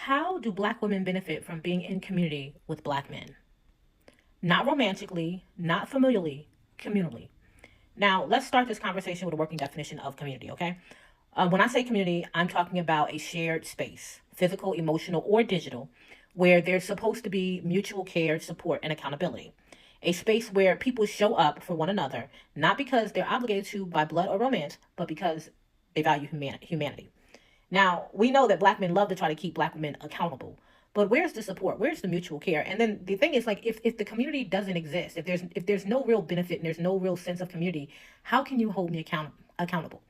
How do Black women benefit from being in community with Black men? Not romantically, not familially, communally. Now, let's start this conversation with a working definition of community, okay? When I say community, I'm talking about a shared space, physical, emotional, or digital, where there's supposed to be mutual care, support, and accountability. A space where people show up for one another, not because they're obligated to by blood or romance, but because they value humanity. Now, we know that Black men love to try to keep Black women accountable. But where's the support? Where's the mutual care? And then the thing is, like, if the community doesn't exist, if there's no real benefit and there's no real sense of community, how can you hold me accountable?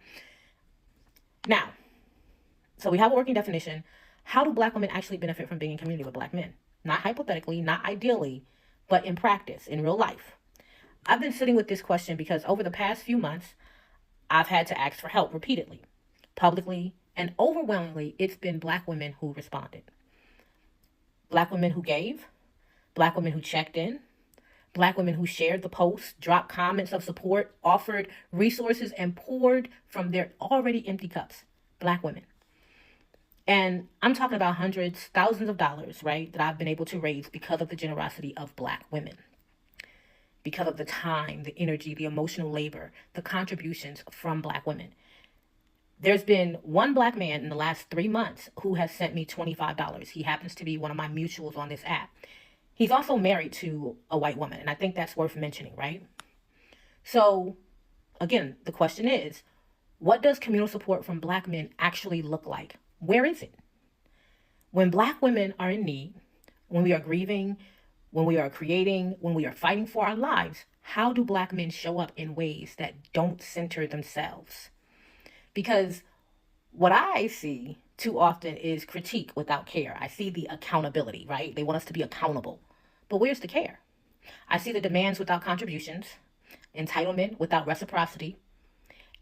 Now, so we have a working definition. How do Black women actually benefit from being in community with Black men? Not hypothetically, not ideally, but in practice, in real life. I've been sitting with this question because over the past few months, I've had to ask for help repeatedly, publicly, and overwhelmingly, it's been Black women who responded. Black women who gave, Black women who checked in, Black women who shared the post, dropped comments of support, offered resources, and poured from their already empty cups. Black women. And I'm talking about hundreds, thousands of dollars, right, that I've been able to raise because of the generosity of Black women, because of the time, the energy, the emotional labor, the contributions from Black women. There's been one Black man in the last 3 months who has sent me $25. He happens to be one of my mutuals on this app. He's also married to a white woman, and I think that's worth mentioning, right? So, again, the question is, what does communal support from Black men actually look like? Where is it? When Black women are in need, when we are grieving, when we are creating, when we are fighting for our lives, how do Black men show up in ways that don't center themselves? Because what I see too often is critique without care. I see the accountability, right? They want us to be accountable. But where's the care? I see the demands without contributions, entitlement without reciprocity.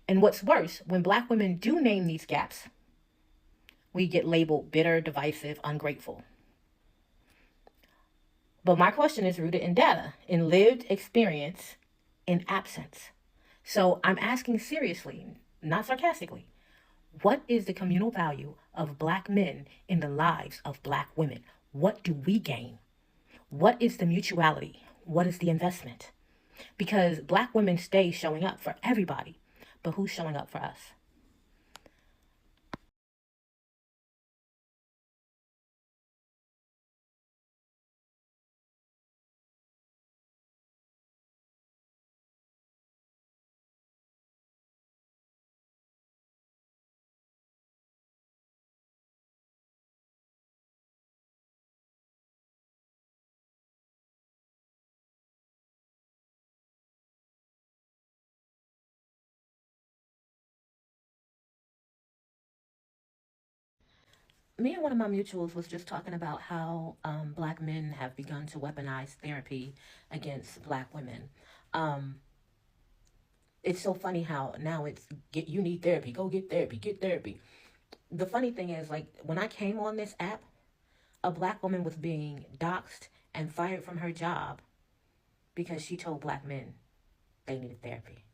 And what's worse, when Black women do name these gaps, we get labeled bitter, divisive, ungrateful. But my question is rooted in data, in lived experience, in absence. So I'm asking seriously, not sarcastically, what is the communal value of Black men in the lives of Black women? What do we gain? What is the mutuality? What is the investment? Because Black women stay showing up for everybody, but who's showing up for us? Me and one of my mutuals was just talking about how Black men have begun to weaponize therapy against Black women. Um, it's so funny how now it's you need therapy, go get therapy. The funny thing is, like, when I came on this app, a Black woman was being doxxed and fired from her job because she told Black men they needed therapy.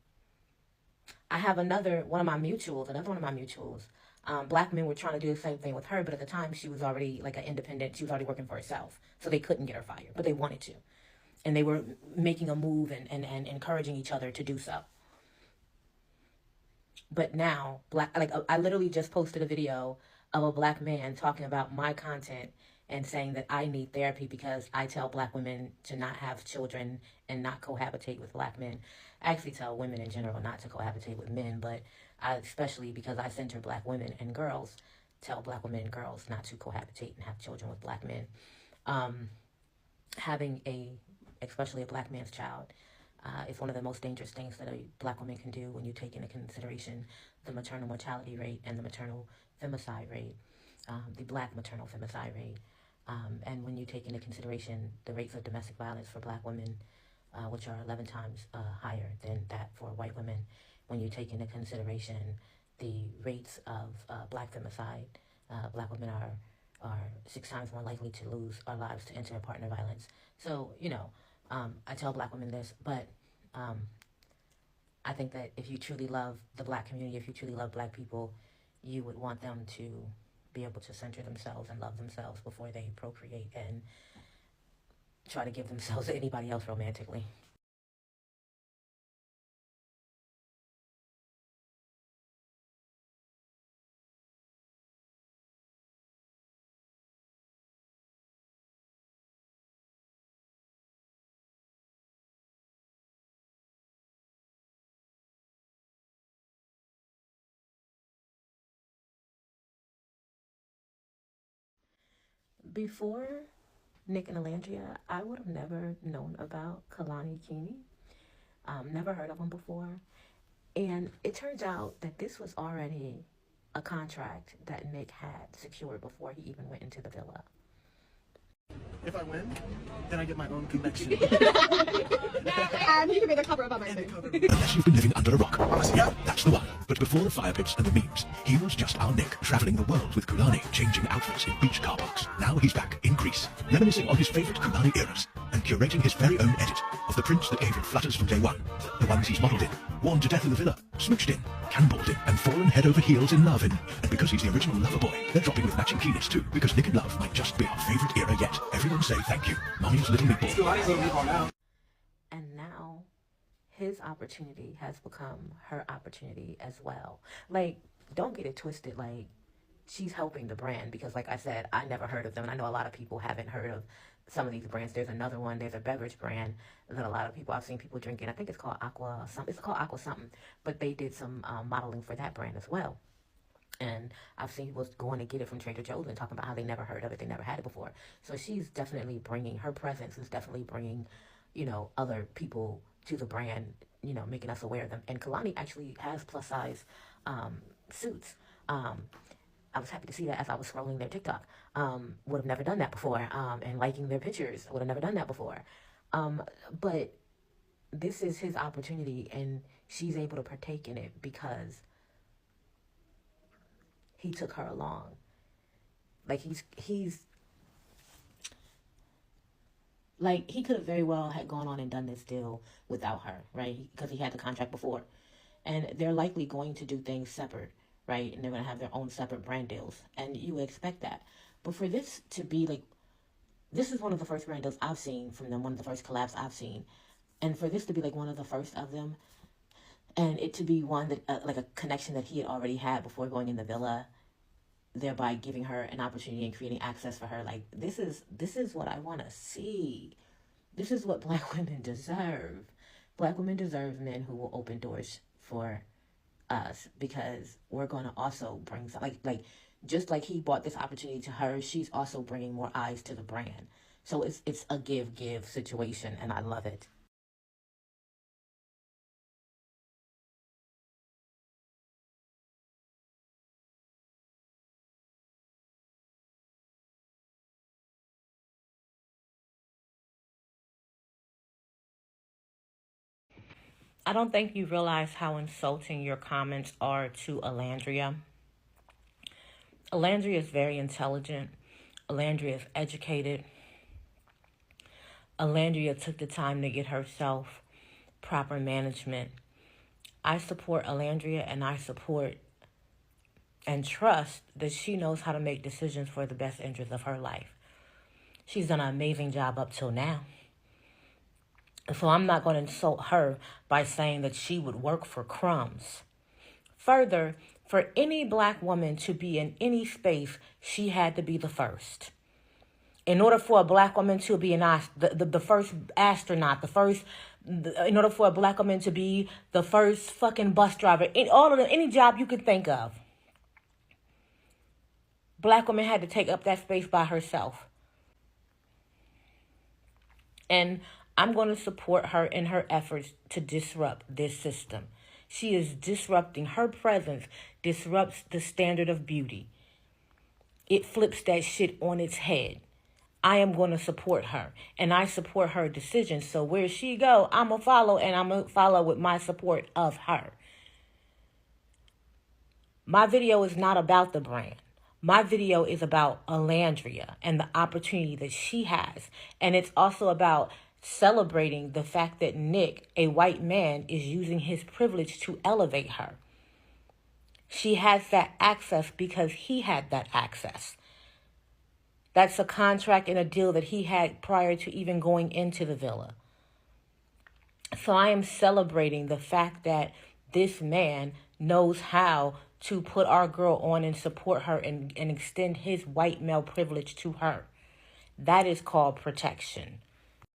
I have another one of my mutuals. Black men were trying to do the same thing with her, but at the time she was already like an independent. She was already working for herself, so they couldn't get her fired, but they wanted to, and they were making a move and encouraging each other to do so. But now, I literally just posted a video of a Black man talking about my content and saying that I need therapy because I tell Black women to not have children and not cohabitate with Black men. I actually tell women in general not to cohabitate with men, but especially because I center Black women and girls, tell Black women and girls not to cohabitate and have children with Black men. Um, having especially a Black man's child, is one of the most dangerous things that a Black woman can do when you take into consideration the maternal mortality rate and the maternal femicide rate, the Black maternal femicide rate. And when you take into consideration the rates of domestic violence for Black women, which are 11 times higher than that for white women, when you take into consideration the rates of Black femicide, Black women are 6 times more likely to lose our lives to inter-partner violence. So, I tell Black women this, but um, I think that if you truly love the Black community, if you truly love Black people, you would want them to be able to center themselves and love themselves before they procreate and try to give themselves to anybody else romantically. Before Nick and Alandria, I would have never known about Kalani Keeney. Never heard of him before. And it turns out that this was already a contract that Nick had secured before he even went into the villa. If I win, then I get my own connection. And you can make a cover about my thing. Unless you've been living under a rock. Yeah, that's the one. But before the fire pits and the memes, he was just our Nick, travelling the world with Kulani, changing outfits in beach car parks. Now he's back in Greece, reminiscing on his favourite Kulani eras, and curating his very own edit of the prints that gave him flutters from day one. The ones he's modelled in, worn to death in the villa, smooched in, cannonballed in, and fallen head over heels in love in. And because he's the original lover boy, they're dropping with matching keenness too, because Nick and Love might just be our favourite era yet. Everyone say thank you. Mommy's little meatball. Kulani's little meatball now. And now his opportunity has become her opportunity as well. Like, don't get it twisted. Like, she's helping the brand because, like I said, I never heard of them. And I know a lot of people haven't heard of some of these brands. There's another one. There's a beverage brand that a lot of people, I've seen people drinking. I think it's called Aqua something. It's called Aqua something. But they did some modeling for that brand as well. And I've seen people going to get it from Trader Joe's and talking about how they never heard of it. They never had it before. So she's definitely bringing, her presence is definitely bringing, you know, other people to the brand, you know, making us aware of them. And Kalani actually has plus size suits. I was happy to see that as I was scrolling their TikTok. Would have never done that before. And liking their pictures, would have never done that before. But this is his opportunity, and she's able to partake in it because he took her along. Like, he's like, he could have very well had gone on and done this deal without her, right? Because he had the contract before. And they're likely going to do things separate, right? And they're going to have their own separate brand deals. And you would expect that. But for this to be like, this is one of the first brand deals I've seen from them, one of the first collabs I've seen. And for this to be like one of the first of them, and it to be one that, like a connection that he had already had before going in the villa, thereby giving her an opportunity and creating access for her. Like, this is what I want to see. This is what Black women deserve. Black women deserve men who will open doors for us, because we're going to also bring some, like just like he brought this opportunity to her, she's also bringing more eyes to the brand. So it's a give situation, and I love it. I don't think you realize how insulting your comments are to Alandria. Alandria is very intelligent. Alandria is educated. Alandria took the time to get herself proper management. I support Alandria, and I support and trust that she knows how to make decisions for the best interest of her life. She's done an amazing job up till now. So I'm not going to insult her by saying that she would work for crumbs. Further, for any Black woman to be in any space, she had to be the first. In order for a Black woman to be the first astronaut, in order for a Black woman to be the first fucking bus driver, in all of any job you could think of, Black woman had to take up that space by herself. And I'm going to support her in her efforts to disrupt this system. She is disrupting. Her presence disrupts the standard of beauty. It flips that shit on its head. I am going to support her, and I support her decisions. So where she go, I'm going to follow, and I'm going to follow with my support of her. My video is not about the brand. My video is about Alandria and the opportunity that she has. And it's also about celebrating the fact that Nick, a white man, is using his privilege to elevate her. She has that access because he had that access. That's a contract and a deal that he had prior to even going into the villa. So I am celebrating the fact that this man knows how to put our girl on and support her and extend his white male privilege to her. That is called protection.